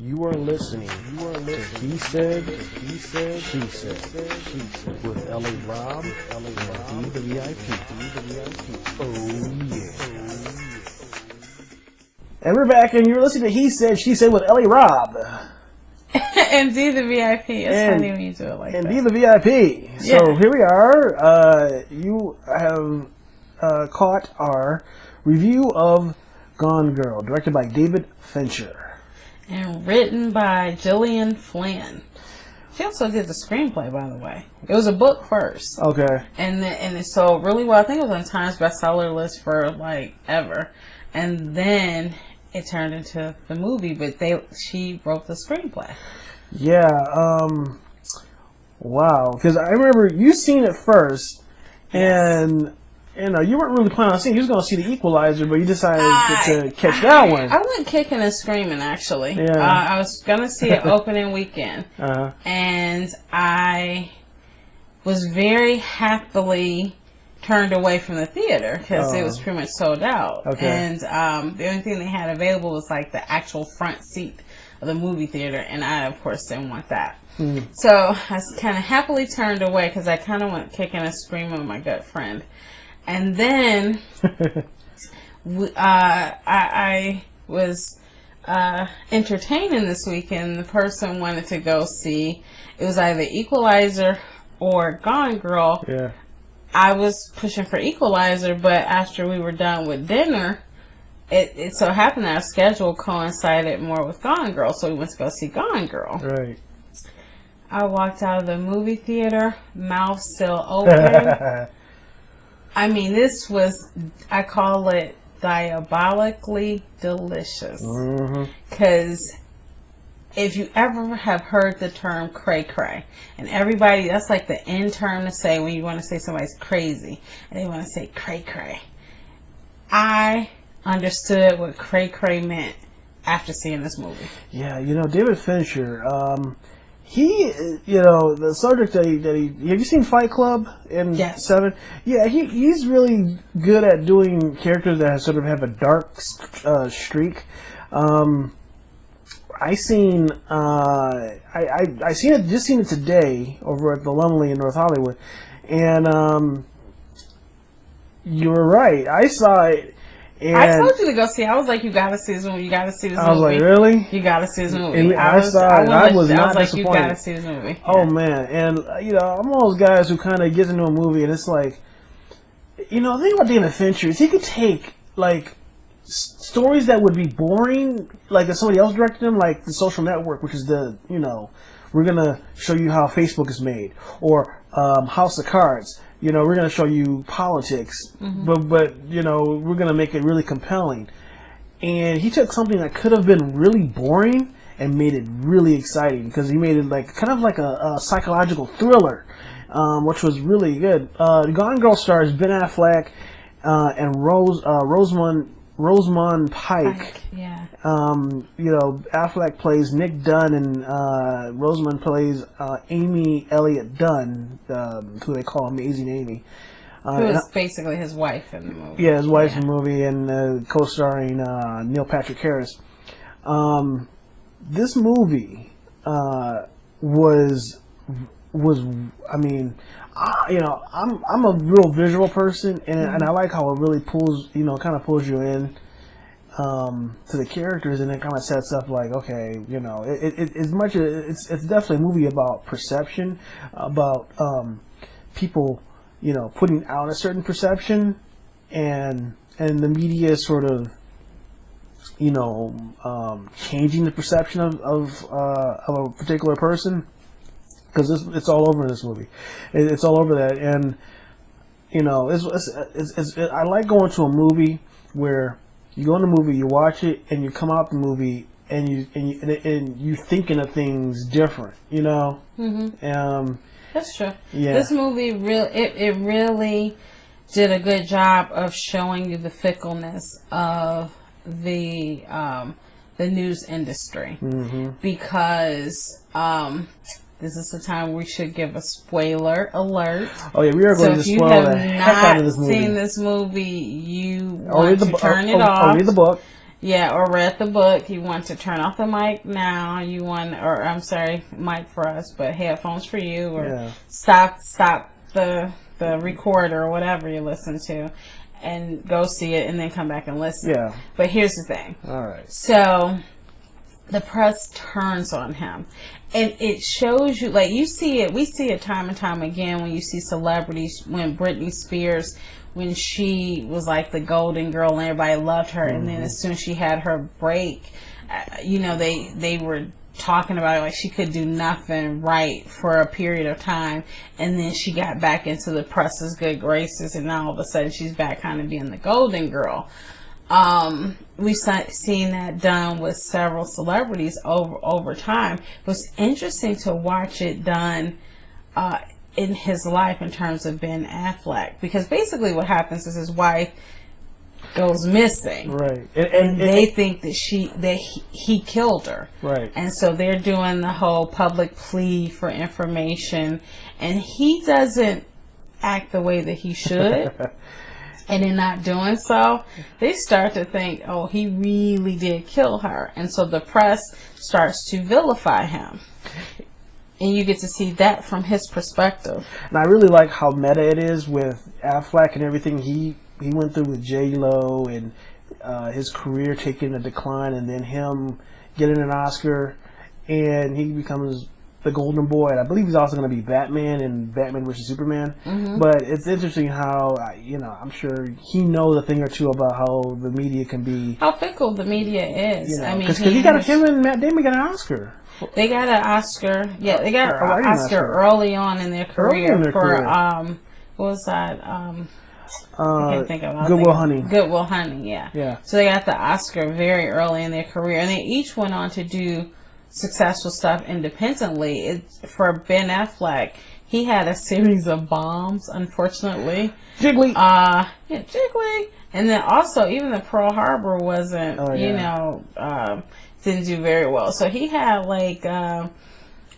You are listening to He Said, She Said, with L.A. Rob, and D the VIP. Oh, yeah. And we're back, and you're listening to He Said, She Said with L.A. Rob. And D the VIP. It's funny when you do it like that. And D the VIP. So Yeah. here we are. You have caught our review of Gone Girl, directed by David Fincher. And written by Gillian Flynn. She also did the screenplay, by the way. It was a book first. Okay. And it sold really well. I think it was on Times bestseller list for like ever. And then it turned into the movie, but she wrote the screenplay. Yeah, wow. Because I remember you seen it first, and you weren't really planning on seeing it. You was going to see The Equalizer, but you decided to catch that one. I went kicking and screaming, actually. Yeah. I was going to see it opening weekend. Uh-huh. And I was very happily turned away from the theater because it was pretty much sold out. Okay. And the only thing they had available was like the actual front seat of the movie theater, and I, of course, didn't want that. So I kind of happily turned away because I kind of went kicking and screaming with my good friend. And then I was entertaining this weekend. The person wanted to go see, it was either Equalizer or Gone Girl. Yeah. I was pushing for Equalizer, but after we were done with dinner, it so happened that our schedule coincided more with Gone Girl, so we went to go see Gone Girl. Right. I walked out of the movie theater, mouth still open. I mean, this was, I call it diabolically delicious. Because if you ever have heard the term cray-cray, and everybody, that's like the end term to say when you want to say somebody's crazy, and they want to say cray-cray. I understood what cray-cray meant after seeing this movie. Yeah, David Fincher, he, the subject that he have you seen Fight Club in Yes. 7? Yeah, he's really good at doing characters that sort of have a dark streak. I seen it today over at the Lumley in North Hollywood, and you were right. I saw it. And I told you to go see it. I was like, you gotta see this movie. You gotta see this movie. I was like, really? You gotta see this movie. And I was not like, disappointed. you gotta see this movie. Oh man, and I'm one of those guys who kind of gets into a movie and it's like, the thing about David Fincher is he could take like stories that would be boring, like if somebody else directed them, like The Social Network, which is we're gonna show you how Facebook is made, or House of Cards. We're going to show you politics, but we're going to make it really compelling. And he took something that could have been really boring and made it really exciting, because he made it kind of like a psychological thriller, which was really good. Gone Girl stars Ben Affleck and Rosamund Pike. Yeah. Affleck plays Nick Dunn, and Rosamund plays Amy Elliott Dunn, who they call Amazing Amy. Who is basically his wife in the movie. Yeah, his wife in the movie, and co-starring Neil Patrick Harris. This movie was I mean, I'm a real visual person, and I like how it really pulls you in to the characters, and it kind of sets up like, okay, it's definitely a movie about perception, about people putting out a certain perception, and the media sort of changing the perception of a particular person. Because it's all over in this movie, it's all over that, and I like going to a movie where you go in the movie, you watch it, and you come out the movie, and you thinking of things different, That's true. Yeah. This movie really did a good job of showing you the fickleness of the news industry, because this is the time we should give a spoiler alert. Oh yeah, we are going to spoil the heck out of this movie. If you have not seen this movie, you want to turn it off. Or read the book. Yeah, or read the book. You want to turn off the mic now. You want, or I'm sorry, mic for us, but headphones for you, or stop the recorder or whatever you listen to, and go see it, and then come back and listen. Yeah. But here's the thing. All right. So the press turns on him, and it shows you, like, you see it. We see it time and time again when you see celebrities. When Britney Spears, when she was like the golden girl and everybody loved her, and then as soon as she had her break, they were talking about it like she could do nothing right for a period of time, and then she got back into the press's good graces, and now all of a sudden she's back kind of being the golden girl. We've seen that done with several celebrities over time. It was interesting to watch it done in his life in terms of Ben Affleck, because basically what happens is his wife goes missing, right, and they think that he killed her, right, and so they're doing the whole public plea for information, and he doesn't act the way that he should. And in not doing so, they start to think, oh, he really did kill her, and so the press starts to vilify him. And you get to see that from his perspective. And I really like how meta it is with Affleck and everything he went through with J-Lo, and his career taking a decline, and then him getting an Oscar, and he becomes the golden boy. And I believe he's also going to be Batman in Batman vs. Superman. Mm-hmm. But it's interesting how, I'm sure he knows a thing or two about how the media can be. How fickle the media is. Because him and Matt Damon got an Oscar. They got an Oscar. Yeah, they got an Oscar early on in their career what was that? I can't think of it. Good Will Hunting. Good Will Hunting, yeah. Yeah. So they got the Oscar very early in their career, and they each went on to do successful stuff independently. For Ben Affleck, he had a series of bombs, unfortunately. Jiggly. Jiggly. And then also, even the Pearl Harbor wasn't, didn't do very well. So he had like a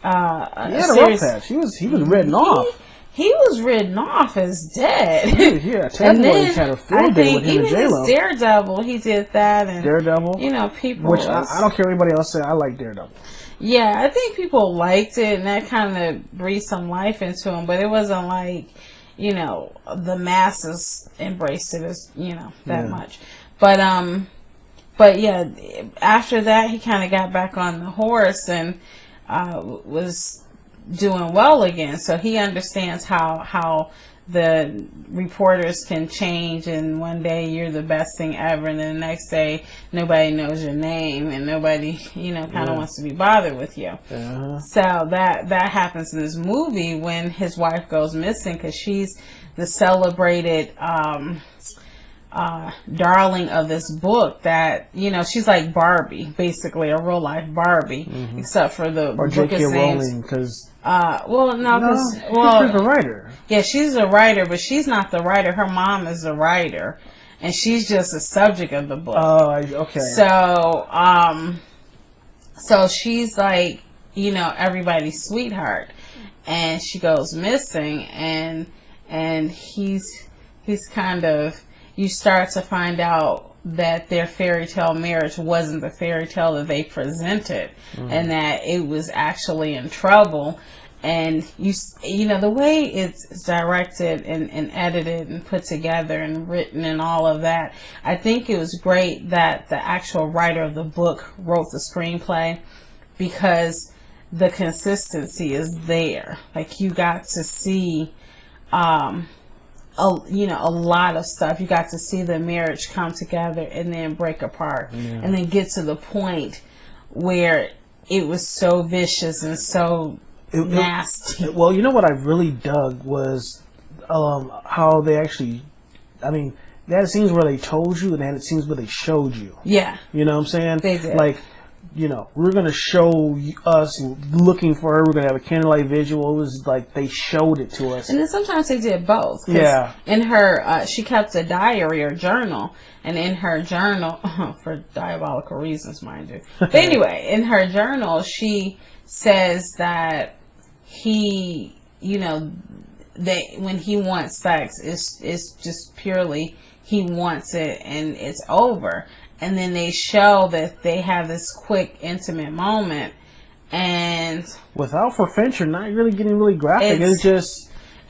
rough patch. He was written off. He was written off as dead. Yeah, and then kind of field day with him and J-Lo. Daredevil, he did that. And, Daredevil, people. Which I don't care what anybody else say. I like Daredevil. Yeah, I think people liked it, and that kind of breathed some life into him. But it wasn't like, the masses embraced it as that much. But yeah, after that, he kind of got back on the horse and was doing well again. So he understands how the reporters can change, and one day you're the best thing ever, and then the next day nobody knows your name, and nobody kind of wants to be bothered with you. So that happens in this movie when his wife goes missing, because she's the celebrated darling of this book, that she's like Barbie, basically a real life Barbie, except for the or book J.K. is Rowling, because she's a writer. Yeah, she's a writer, but she's not the writer. Her mom is the writer, and she's just a subject of the book. Oh, okay. So she's like everybody's sweetheart, and she goes missing, and he's kind of, you start to find out that their fairy tale marriage wasn't the fairy tale that they presented, and that it was actually in trouble. And the way it's directed and edited and put together and written and all of that, I think it was great that the actual writer of the book wrote the screenplay, because the consistency is there. Like, you got to see a lot of stuff. You got to see the marriage come together and then break apart, and then get to the point where it was so vicious and so nasty. Well, what I really dug was how they actually, they had scenes where they told you, and they had scenes where they showed you. Yeah. You know what I'm saying? They did. Like, we're going to show us looking for her. We're going to have a candlelight visual. It was like they showed it to us. And then sometimes they did both. Yeah. In her, she kept a diary or journal. And in her journal, for diabolical reasons, mind you. But anyway, in her journal, she says that he, when he wants sex, it's just purely he wants it and it's over. and then they show that they have this quick, intimate moment, and without for Fincher not really getting really graphic,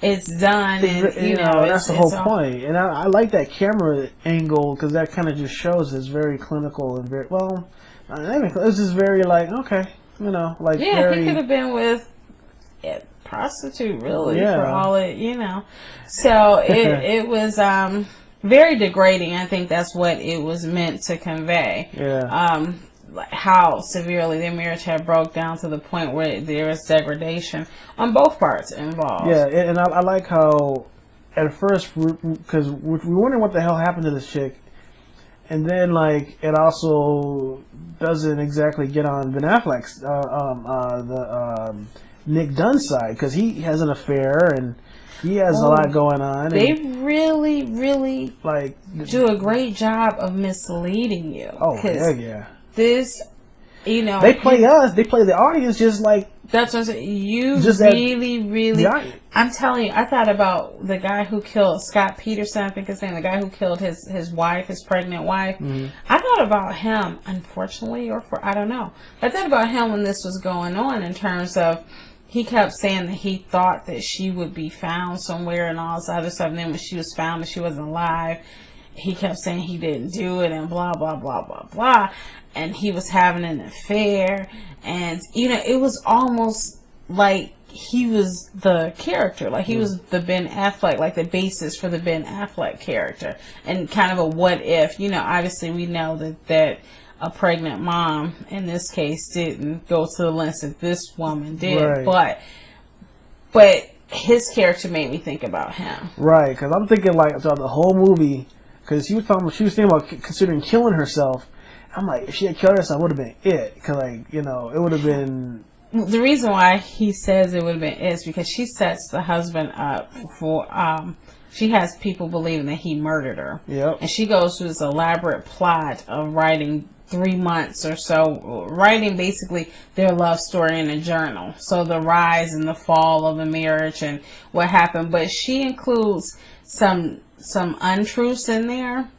it's done, and you know that's the whole point. And I like that camera angle because that kind of just shows it's very clinical and very well. This is very like okay, you know, like very, he could have been with a prostitute really for all it, you know. So it was very degrading. I think that's what it was meant to convey. Yeah. How severely their marriage had broke down to the point where there was degradation on both parts involved. Yeah, and I like how at first, because we were wondering what the hell happened to this chick, and then like it also doesn't exactly get on Ben Affleck's Nick Dunn's side because he has an affair and he has a lot going on. They really like do a great job of misleading you. Oh yeah. This, you know, they play they play the audience just like that's what I'm saying. You just really. I'm telling you, I thought about the guy who killed Scott Peterson. I think his name, the guy who killed his wife, his pregnant wife. Mm-hmm. I thought about him, unfortunately, I don't know. I thought about him when this was going on in terms of. He kept saying that he thought that she would be found somewhere and all this other stuff. And then when she was found and she wasn't alive, he kept saying he didn't do it and blah, blah, blah, blah, blah. And he was having an affair. And, you know, it was almost like he was the character. Like he was the Ben Affleck, like the basis for the Ben Affleck character. And kind of a what if. You know, obviously we know that a pregnant mom in this case didn't go to the lengths that this woman did, right. but his character made me think about him, right? Because I'm thinking like throughout the whole movie, because she was thinking about considering killing herself. I'm like, if she had killed herself, it would have been it, because like you know, it would have been. The reason why he says it would have been it is because she sets the husband up for. She has people believing that he murdered her. Yep. And she goes through this elaborate plot of writing 3 months or so, writing basically their love story in a journal. So the rise and the fall of the marriage and what happened. But she includes some untruths in there,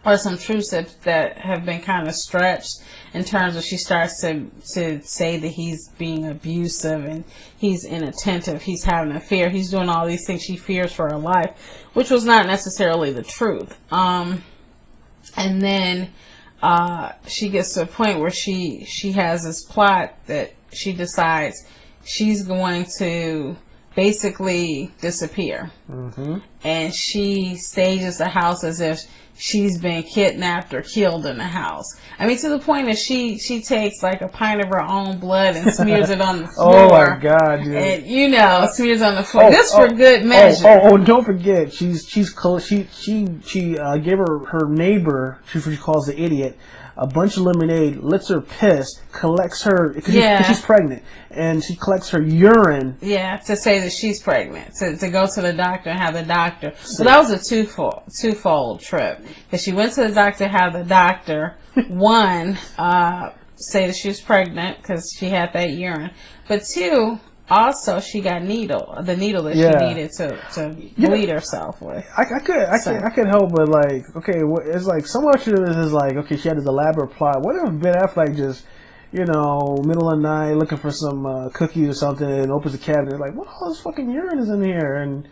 or some truths that have been kind of stretched in terms of she starts to say that he's being abusive and he's inattentive, he's having an affair, he's doing all these things she fears for her life, which was not necessarily the truth. And then she gets to a point where she has this plot that she decides she's going to basically disappear. Mm-hmm. And she stages the house as if she's been kidnapped or killed in the house. I mean, to the point that she takes like a pint of her own blood and smears it on the floor. Oh my God, dude! And you know, smears on the floor. This for good measure. Don't forget, she gave her neighbor, she calls the idiot, a bunch of lemonade, lets her piss, collects her, because she's pregnant, and she collects her urine. Yeah, to say that she's pregnant, to go to the doctor and have the doctor. So that was a twofold trip. Because she went to the doctor, have the doctor, one, say that she was pregnant because she had that urine, but two, also she got the needle that she needed to bleed herself with. I could help, but like, okay, it's like so much of this is like, okay, she had this elaborate plot. What if Ben Affleck just, you know, middle of the night looking for some cookies or something and opens the cabinet like, what all this fucking urine is in here? And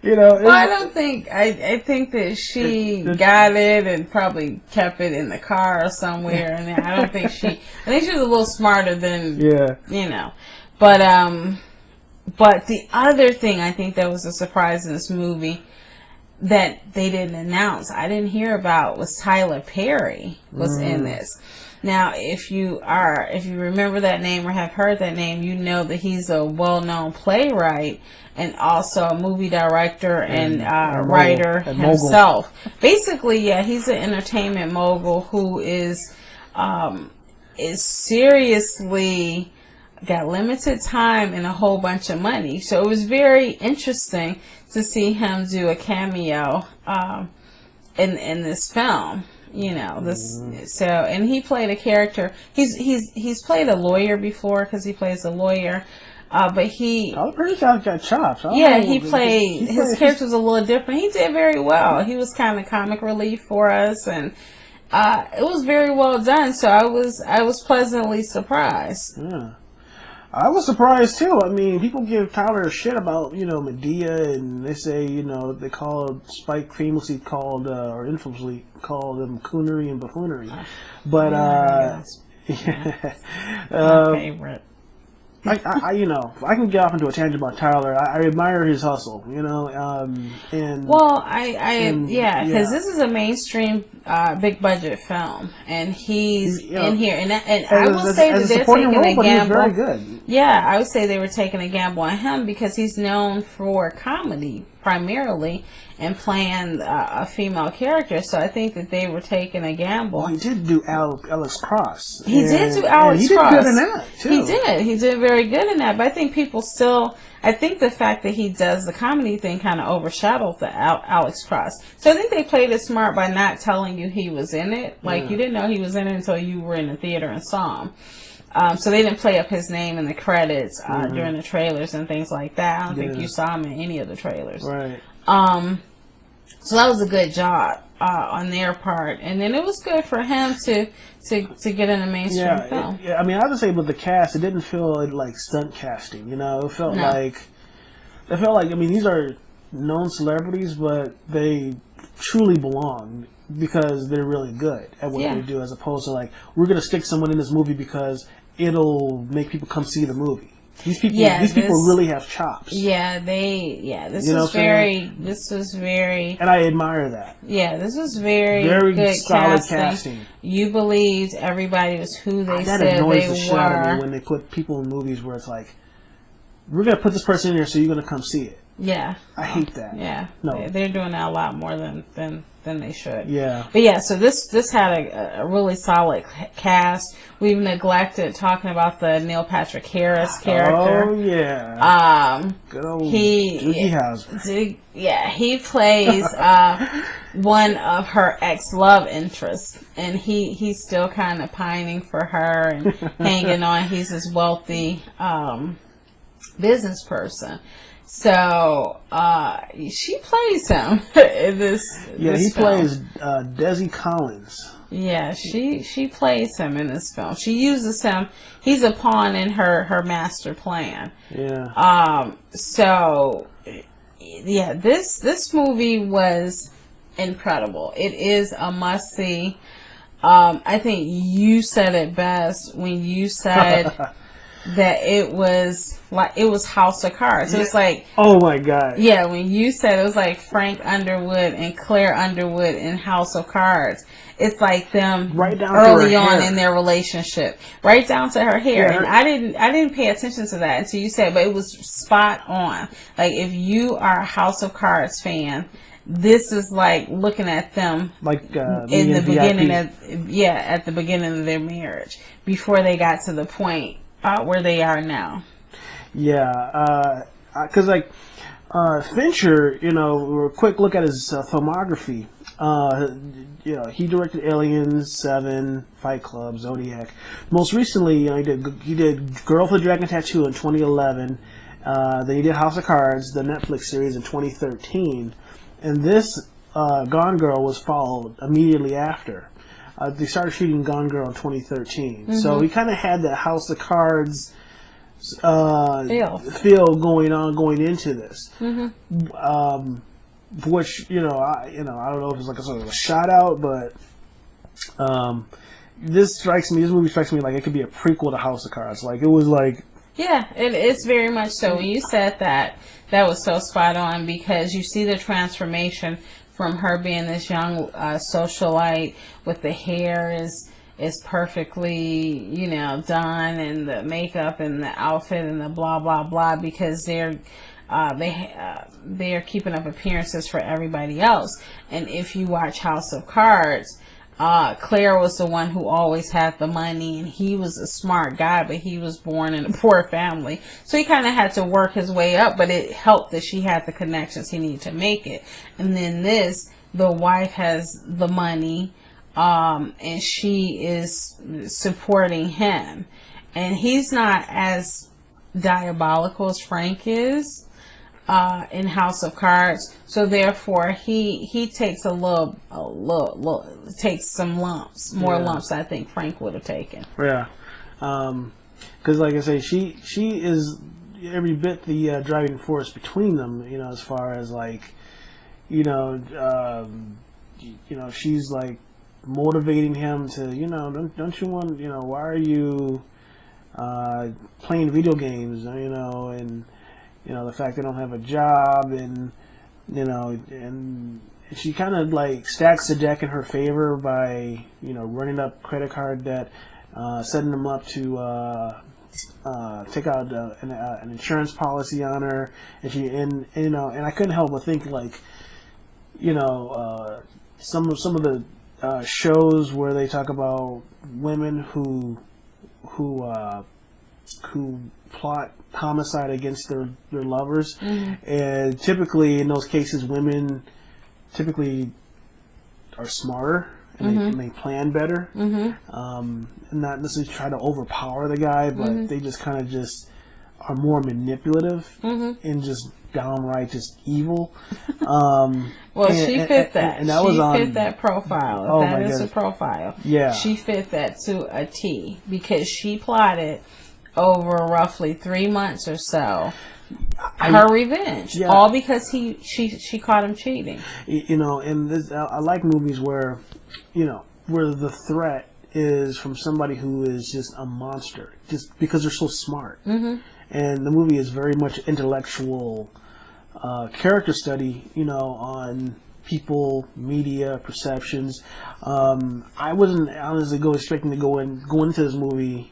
you know, well, I don't think I think that she got it and probably kept it in the car or somewhere, and I don't think I think she was a little smarter than you know. But the other thing I think that was a surprise in this movie that they didn't announce, I didn't hear about, was Tyler Perry was in this. Now, if you remember that name or have heard that name, you know that he's a well-known playwright and also a movie director and writer himself. Basically, he's an entertainment mogul who is seriously got limited time and a whole bunch of money. So it was very interesting to see him do a cameo in this film. You know, and he played a character. He's played a lawyer before because he plays a lawyer. But I'm pretty sure he's got chops. His character was a little different. He did very well. He was kind of comic relief for us, and it was very well done. So I was pleasantly surprised. Yeah. I was surprised too. I mean, people give Tyler shit about, Medea, and they say, they call Spike famously called, or infamously called them coonery and buffoonery. But, yeah, my favorite. I can get off into a tangent about Tyler. I admire his hustle, and well, because this is a mainstream, big budget film, and he's in here, and I will say that they're taking a gamble. Very good. Yeah, I would say they were taking a gamble on him because he's known for comedy primarily and playing a female character. So I think that they were taking a gamble. Well, he did do Alex Cross. He did do Alex Cross. He did good in that too. He did very good in that. But I think people still. I think the fact that he does the comedy thing kind of overshadowed the Alex Cross. So I think they played it smart by not telling you he was in it. Like you didn't know he was in it until you were in the theater and saw him. So they didn't play up his name in the credits during the trailers and things like that. I don't think you saw him in any of the trailers. Right. So that was a good job on their part, and then it was good for him to get in a mainstream film. I mean, I have to say with the cast, it didn't feel like stunt casting. It felt like I mean, these are known celebrities, but they truly belong because they're really good at what they do, as opposed to like, we're going to stick someone in this movie because it'll make people come see the movie. These people really have chops. This was very, and I admire that. Yeah, this was very good solid casting. You believed everybody was who they said they were. That annoys the shit out of me when they put people in movies where it's like, we're going to put this person in here so you're going to come see it. Yeah. I hate that. Yeah. No. They're doing that a lot more than they should. Yeah. But yeah, so this had a really solid cast. We've neglected talking about the Neil Patrick Harris character. Oh yeah. Good old Doogie Howser. Yeah, he plays one of her ex-love interests, and he's still kind of pining for her and hanging on. He's this wealthy business person. So she plays him in this. Yeah, he film. Plays Desi Collins. Yeah, she plays him in this film. She uses him. He's a pawn in her master plan. Yeah. So yeah, this movie was incredible. It is a must see. I think you said it best when you said that it was House of Cards. It was like, oh my god. Yeah, when you said it was like Frank Underwood and Claire Underwood in House of Cards. It's like them right down early on in their relationship, right down to her hair. Yeah, and I didn't pay attention to that until you said, but it was spot on. Like, if you are a House of Cards fan, this is like looking at them like in the beginning at the beginning of their marriage before they got to the point where they are now. Yeah, because Fincher, a quick look at his filmography. He directed Aliens, Seven, Fight Club, Zodiac. Most recently, he did Girl with the Dragon Tattoo in 2011. Then he did House of Cards, the Netflix series, in 2013. And this Gone Girl was followed immediately after. They started shooting Gone Girl in 2013. Mm-hmm. So he kind of had that House of Cards feel going into this. Mm-hmm. Which, I don't know if it's like a sort of a shout out, but this movie strikes me like it could be a prequel to House of Cards. Like, it was like... Yeah, it's very much so. When you said that was so spot on, because you see the transformation from her being this young socialite with the hair is perfectly, done, and the makeup and the outfit and the blah, blah, blah, because they're keeping up appearances for everybody else. And if you watch House of Cards, Claire was the one who always had the money, and he was a smart guy, but he was born in a poor family. So he kind of had to work his way up, but it helped that she had the connections he needed to make it. And then the wife has the money, and she is supporting him. And he's not as diabolical as Frank is. in House of Cards. So therefore, he takes takes some lumps, more lumps. I think Frank would have taken. Yeah, because like I say, she is every bit the driving force between them. As far as like, she's like motivating him to, don't you want, why are you playing video games, and the fact they don't have a job, and and she kind of like stacks the deck in her favor by running up credit card debt, setting them up to take out an insurance policy on her, and I couldn't help but think like some of the shows where they talk about women who plot homicide against their lovers, and typically in those cases women typically are smarter and they plan better, and not necessarily try to overpower the guy, but they just kind of just are more manipulative and just downright just evil. Well, she fit that. And she fit that profile. Oh, that is a profile. Yeah. She fit that to a T because she plotted over roughly 3 months or so her revenge, all because she caught him cheating. And this, I like movies where the threat is from somebody who is just a monster, just because they're so smart. And the movie is very much intellectual character study, on people, media, perceptions. I wasn't honestly expecting to go into this movie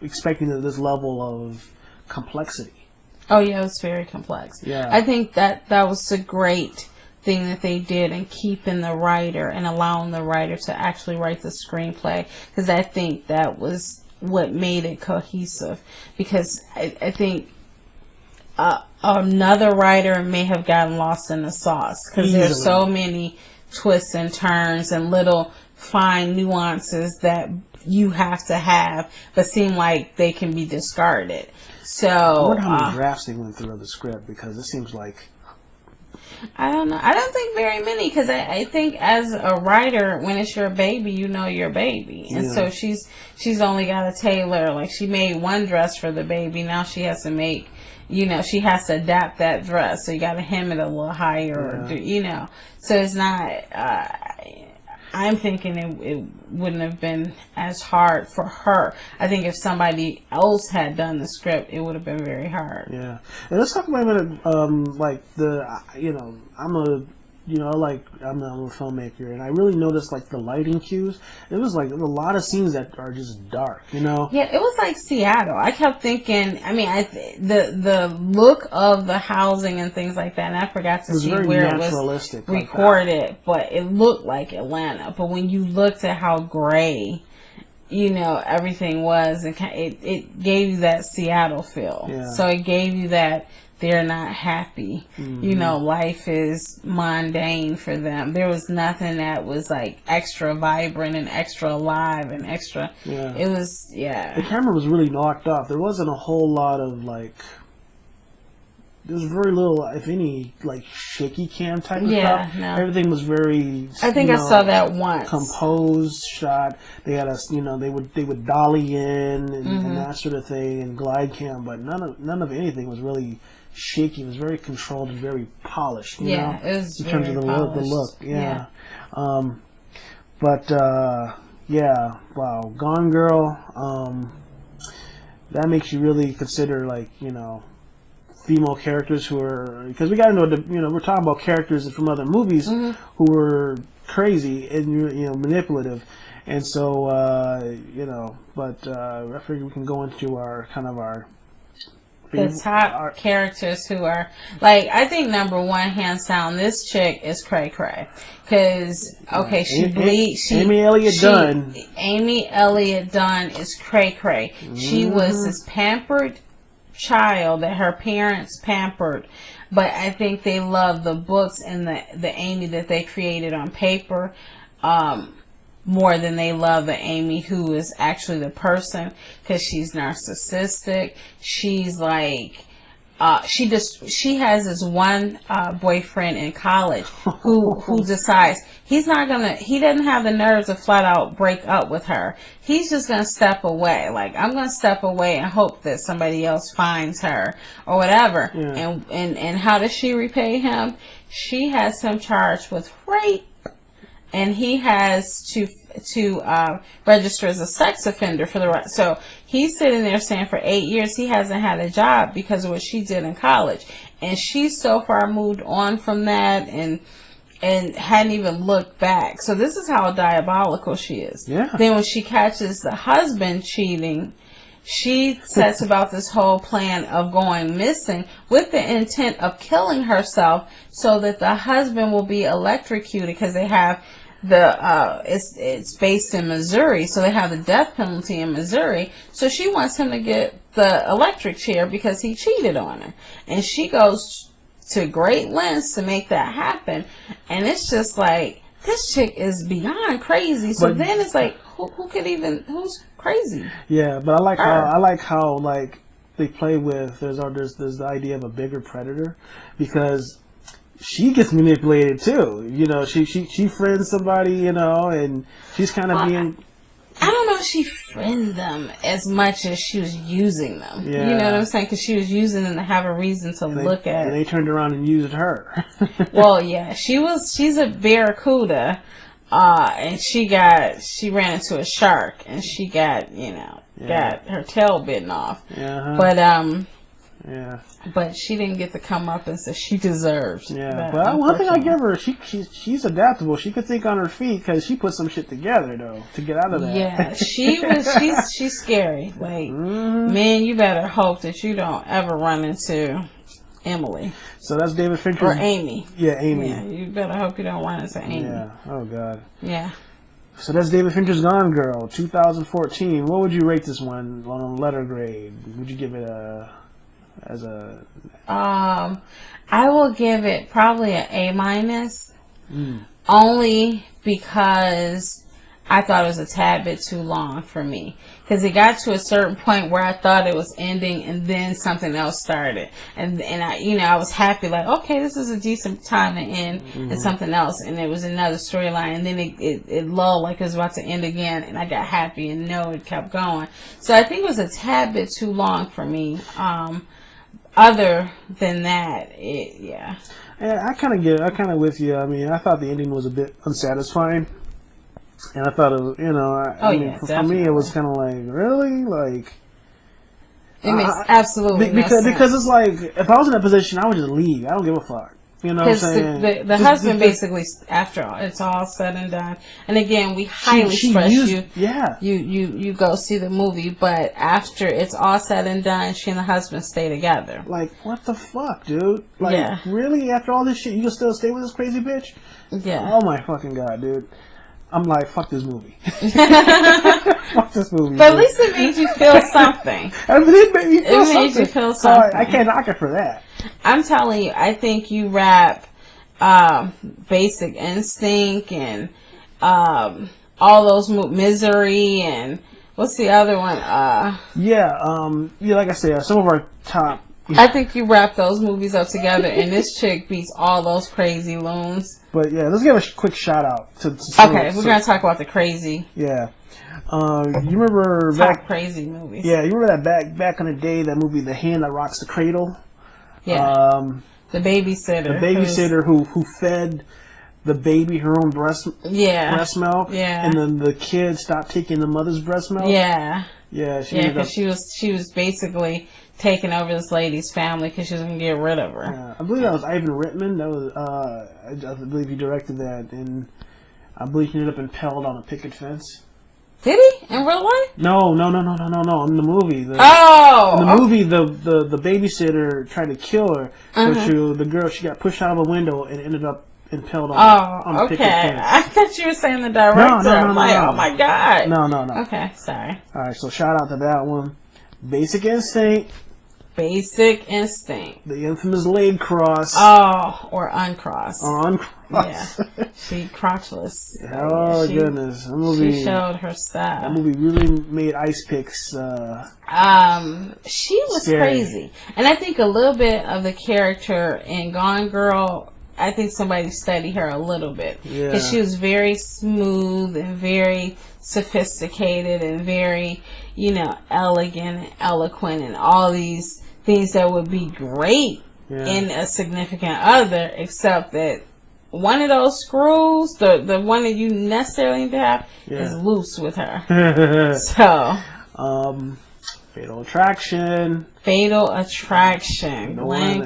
expecting this level of complexity. Oh yeah, it was very complex. Yeah, I think that was a great thing that they did in keeping the writer and allowing the writer to actually write the screenplay, because I think that was what made it cohesive. Because I think another writer may have gotten lost in the sauce, because there's so many twists and turns and little fine nuances that you have to have, but seem like they can be discarded. So I wonder how many drafts they went through of the script, because it seems like, I don't know. I don't think very many, because I think as a writer, when it's your baby, your baby. And so she's only got to tailor. Like, she made one dress for the baby. Now she has to make, she has to adapt that dress. So you got to hem it a little higher, So it's not, I'm thinking it wouldn't have been as hard for her. I think if somebody else had done the script, it would have been very hard. Yeah. And let's talk about a minute, I'm a filmmaker, and I really noticed like the lighting cues. It was like a lot of scenes that are just dark, Yeah, it was like Seattle. I kept thinking, the look of the housing and things like that, and I forgot to see where it was recorded, but it looked like Atlanta. But when you looked at how gray, everything was, it gave you that Seattle feel. Yeah. So it gave you that they're not happy. Life is mundane for them. There was nothing that was like extra vibrant and extra alive and extra. Yeah. It was, The camera was really knocked off. There wasn't a whole lot of like, there was very little, if any, like shaky cam type of stuff. No. Everything was very, I think I saw that once. Composed shot. They had they would dolly in and that sort of thing, and glide cam, but none of anything was really shaky. It was very controlled and very polished. It was in terms of the look. Yeah. Wow, Gone Girl. That makes you really consider like female characters who are, because we got to know we're talking about characters from other movies who were crazy and manipulative, and so but I figure we can go into our the top characters who are like, I think number one, hands down, this chick is cray cray, because she bleeds. Amy Elliott Dunn. Amy Elliott Dunn is cray cray. She was this pampered child that her parents pampered, but I think they love the books and the Amy that they created on paper more than they love the Amy who is actually the person, because she's narcissistic. She's like she has this one boyfriend in college who decides he doesn't have the nerve to flat out break up with her. He's just gonna step away. Like, I'm gonna step away and hope that somebody else finds her or whatever. Yeah. And how does she repay him? She has him charged with rape, and he has to register as a sex offender for the rest. So he's sitting there saying for 8 years he hasn't had a job because of what she did in college, and she's so far moved on from that and hadn't even looked back. So this is how diabolical she is. Yeah. Then when she catches the husband cheating, she sets about this whole plan of going missing with the intent of killing herself so that the husband will be electrocuted, because they have it's based in Missouri, so they have the death penalty in Missouri. So she wants him to get the electric chair because he cheated on her, and she goes to great lengths to make that happen. And it's just like, this chick is beyond crazy. So then it's like, who's crazy? Yeah, but I like how like they play with there's the idea of a bigger predator, because she gets manipulated too. You know, she friends somebody, you know, and she's kind of being. I don't know if she friended them as much as she was using them. Yeah. You know what I'm saying? Because she was using them to have a reason to look at. And they turned around and used her. Well, yeah, she's a barracuda, and she ran into a shark, and she got got her tail bitten off. Yeah. But yeah. But she didn't get to come up and say she deserves. Yeah, but one thing I give her, she's adaptable. She could think on her feet because she put some shit together though to get out of that. Yeah, she's scary. Like, man, you better hope that you don't ever run into Emily. So that's David Fincher or Amy. Yeah, Amy. Yeah, you better hope you don't run into Amy. Yeah. Oh God. Yeah. So that's David Fincher's Gone Girl, 2014. What would you rate this one on a letter grade? Would you give it I will give it probably an A-, only because I thought it was a tad bit too long for me. Because it got to a certain point where I thought it was ending, and then something else started, and I was happy, like, okay, this is a decent time to end, and something else, and it was another storyline, and then it lulled like it was about to end again, and I got happy, and no, it kept going. So I think it was a tad bit too long for me. Other than that, yeah. Yeah, I kind of with you. I mean, I thought the ending was a bit unsatisfying. And I thought it was, for me, it was kind of like, really? Like, it makes absolutely no sense. Because it's like, if I was in that position, I would just leave. I don't give a fuck. You know what I'm saying? The husband basically, after it's all said and done, and again, we highly stress you. Yeah. You go see the movie, but after it's all said and done, she and the husband stay together. Like, what the fuck, dude? Like, really? After all this shit, you can still stay with this crazy bitch? Yeah. Oh my fucking God, dude. I'm like, fuck this movie. Fuck this movie. But at least it made you feel something. It made me feel something. It made you feel something. So I can't knock it for that. I'm telling you, I think you wrap Basic Instinct and all those Misery and what's the other one? Like I said, some of our top. I think you wrap those movies up together, and this chick beats all those crazy loons. But yeah, let's give a quick shout out to we're gonna talk about the crazy. Yeah. You remember crazy movies? Yeah, you remember that back in the day, that movie, The Hand That Rocks the Cradle? Yeah. The babysitter. The babysitter who fed the baby her own breast milk. Yeah. And then the kid stopped taking the mother's breast milk. Yeah. Yeah. Because she was basically taking over this lady's family because she was gonna get rid of her. I believe that was Ivan Reitman. That was I believe he directed that, and I believe he ended up impaled on a picket fence. Did he? In real life? No. In the movie. In the movie, the babysitter tried to kill her, but the girl, she got pushed out of a window and ended up impaled on a picket fence. I thought you were saying the director. No. Oh my God. No. Okay, sorry. All right, so shout out to that one. Basic Instinct. Basic Instinct. The infamous leg cross. Oh, or uncross. Or uncross. Yeah. She crotchless. Oh, goodness. That movie, she showed her style. That movie really made Ice Picks she was scary. crazy. And I think a little bit of the character in Gone Girl, I think somebody studied her a little bit. Because she was very smooth and very sophisticated and very, elegant and eloquent and all these things that would be great in a significant other, except that one of those screws, the one that you necessarily need to have, is loose with her. So, Fatal Attraction. Glenn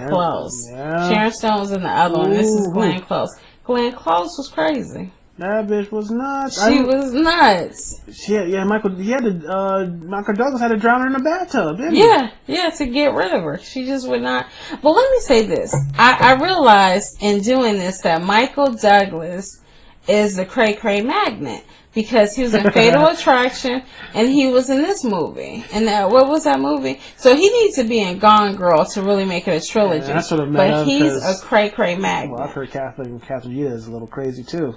Close. Yeah. Sharon Stone was in the other one. This is Glenn Close. Glenn Close was crazy. That bitch was nuts. She was nuts. Michael Douglas had to drown her in the bathtub, didn't he? Yeah, to get rid of her. She just would not. But let me say this. I realized in doing this that Michael Douglas is the cray-cray magnet. Because he was in Fatal Attraction and he was in this movie. And what was that movie? So he needs to be in Gone Girl to really make it a trilogy. Yeah, but he's a cray-cray magnet. Well, I've heard Catherine Zeta is a little crazy too.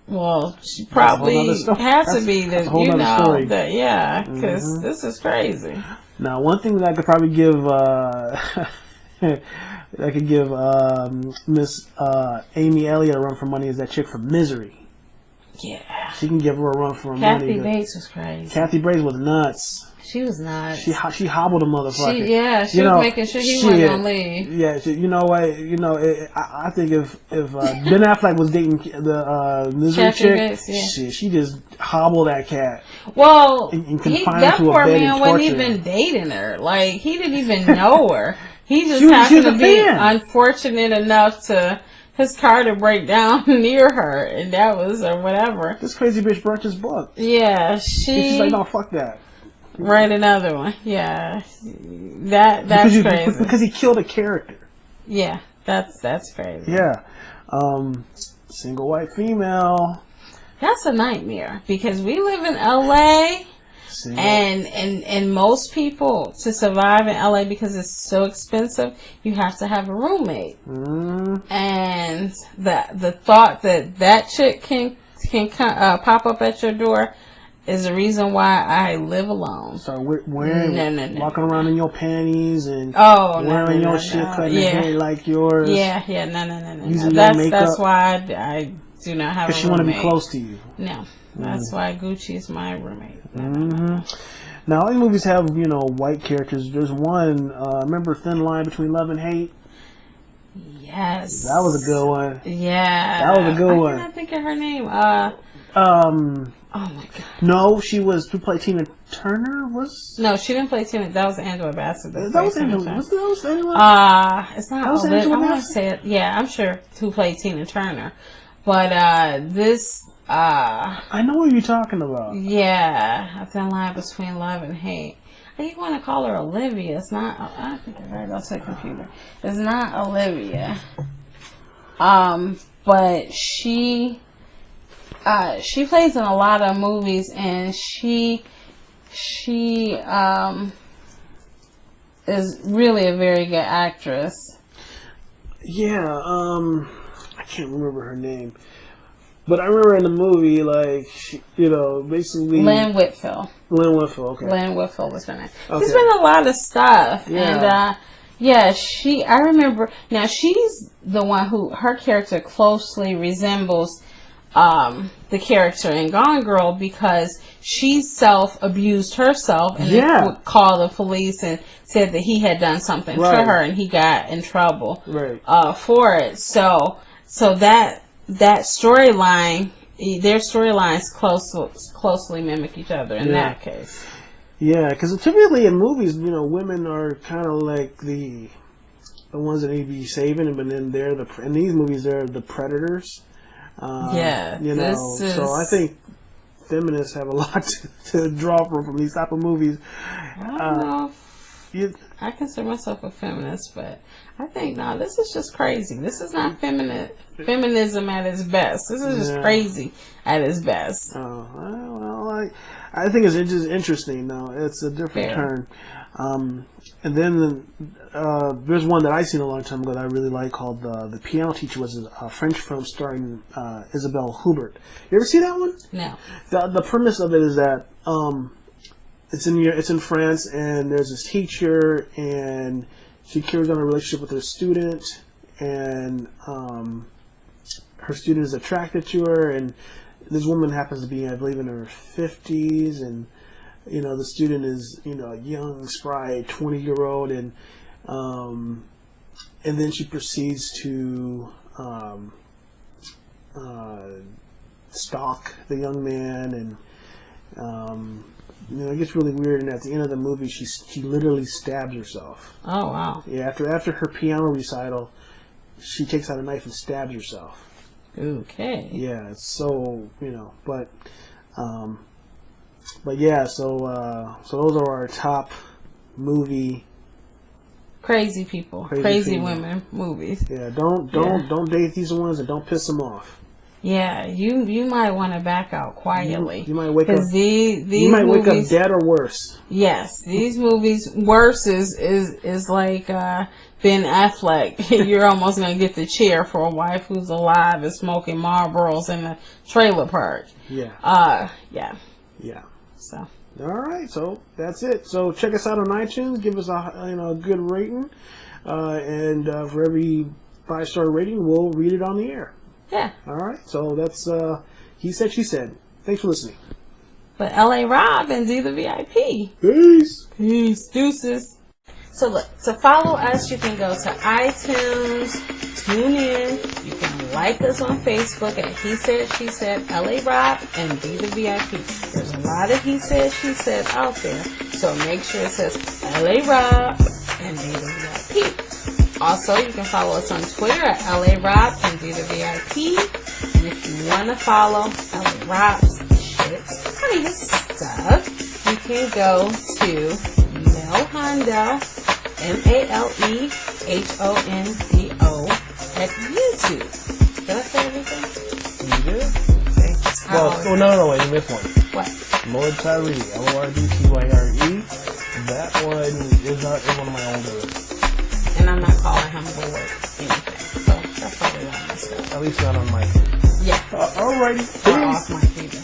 Well, she probably has to be the, story. Because this is crazy. Now, one thing that I could probably give, Miss Amy Elliott a run for money is that chick from Misery. Yeah. She can give her a run for money. Kathy Bates was crazy. Kathy Bates was nuts. She was nuts. She hobbled a motherfucker. She was making sure he wasn't gonna leave. Yeah, you know what? I think if Ben Affleck was dating the Misery chick, Bates, she just hobbled that cat. Well, and that poor man wasn't even dating her. Like, he didn't even know her. He just happened to be unfortunate enough to his car to break down near her, and that was or whatever. This crazy bitch burnt his book. Yeah, she's like, no, fuck that. Write another one. Yeah, that's crazy. Because he killed a character. Yeah, that's crazy. Yeah, single white female. That's a nightmare because we live in LA. And most people, to survive in LA, because it's so expensive, you have to have a roommate. And the thought that chick can pop up at your door is the reason why I live alone. So wearing, walking around in your panties and wearing your shit cutting the hair like yours. No. That's why I do not have a roommate. Because she want to be close to you. No. That's why Gucci is my roommate. Now, all these movies have, white characters. There's one, remember Thin Line Between Love and Hate? Yes. That was a good one. Yeah. That was a good one. I can't think of her name. Oh my god. No, she was to play Tina Turner. No, she didn't play Tina. That was Angela Bassett. That was Angela. Was that Angela? It's not. That was Angela. I want to say it. Yeah, I'm sure who played Tina Turner, but this. I know what you're talking about. Yeah, a thin line between love and hate. I think you want to call her Olivia. It's not. I think I heard on the computer. It's not Olivia. But she plays in a lot of movies, and she is really a very good actress. Yeah. I can't remember her name. But I remember in the movie, like, basically... Lynn Whitfield. Okay. Lynn Whitfield was her name. Okay. She's been in a lot of stuff. Yeah. And, I remember... Now, she's the one who... Her character closely resembles the character in Gone Girl because she self-abused herself and would call the police and said that he had done something to her and he got in trouble for it. So that storyline, their storylines closely mimic each other in that case. Yeah, because typically in movies, women are kind of like the ones that need to be saving, but then in these movies they're the predators. So I think feminists have a lot to draw from these type of movies. I don't know if I consider myself a feminist, but I think, no, this is just crazy. This is not feminism at its best. This is just crazy at its best. Oh, well, I think it's just interesting. No, it's a different turn. And then there's one that I seen a long time ago that I really like called The Piano Teacher, was a French film starring Isabelle Huppert. You ever see that one? No. The premise of it is that it's in France, and there's this teacher, and she carries on a relationship with her student, and her student is attracted to her, and this woman happens to be, I believe, in her 50s, and the student is a young, spry 20-year-old, and then she proceeds to stalk the young man, and it gets really weird. And at the end of the movie, she literally stabs herself. Oh wow! Yeah, after her piano recital, she takes out a knife and stabs herself. Okay. Yeah, it's so but yeah, so those are our top movie. Crazy people, crazy women movies. Yeah, don't date these ones, and don't piss them off. Yeah, you might want to back out quietly. You might wake up. These you might movies, wake up dead or worse. Yes, these movies worse is like Ben Affleck. You're almost gonna get the chair for a wife who's alive and smoking Marlboros in a trailer park. Yeah. Yeah. So. All right, so that's it. So check us out on iTunes. Give us a good rating, and for every 5-star rating, we'll read it on the air. Yeah. All right, so that's He Said, She Said. Thanks for listening. But L.A. Rob and D the VIP. Peace. Deuces. So look, to follow us, you can go to iTunes, tune in. You can like us on Facebook at He Said, She Said, L.A. Rob and D the VIP. There's a lot of He Said, She Said out there. So make sure it says L.A. Rob and D the VIP. Also, you can follow us on Twitter at LA Rob and D the VIP. And if you want to follow LA Rob's shit, honey, his stuff, you can go to Mel Hondo, MALEHONDO at YouTube. Did I say everything? You did? Okay. Well, no, wait, you missed one. What? Lord Tyree, LORDTYRE. That one is one of my older. And I'm not calling him Lord anything. So that's probably why I messed up. At least not on my. Yeah. Alrighty. Or off my feeder.